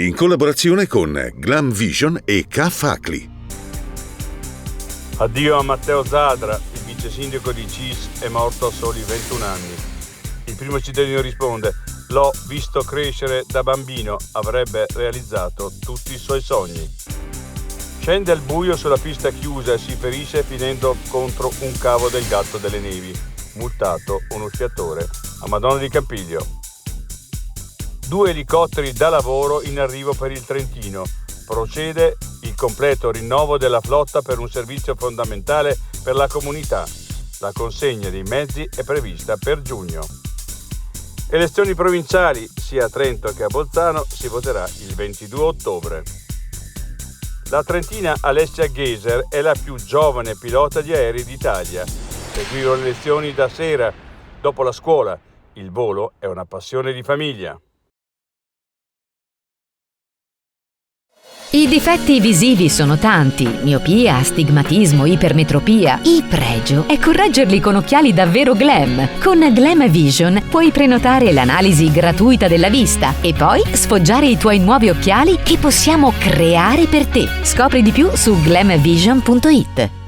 in collaborazione con Glam Vision e K-Facli. Addio a Matteo Zadra, il vice sindaco di CIS è morto a soli 21 anni. Il primo cittadino risponde: l'ho visto crescere da bambino, avrebbe realizzato tutti i suoi sogni. Scende al buio sulla pista chiusa e si ferisce finendo contro un cavo del Gatto delle Nevi. Multato uno sciatore a Madonna di Campiglio. 2 elicotteri da lavoro in arrivo per il Trentino. Procede il completo rinnovo della flotta per un servizio fondamentale per la comunità. La consegna dei mezzi è prevista per giugno. Elezioni provinciali, sia a Trento che a Bolzano, si voterà il 22 ottobre. La trentina Alessia Geiser è la più giovane pilota di aerei d'Italia. Seguirò le lezioni da sera, dopo la scuola. Il volo è una passione di famiglia. I difetti visivi sono tanti: miopia, astigmatismo, ipermetropia. Il pregio è correggerli con occhiali davvero glam. Con Glam Vision puoi prenotare l'analisi gratuita della vista e poi sfoggiare i tuoi nuovi occhiali che possiamo creare per te. Scopri di più su glamvision.it.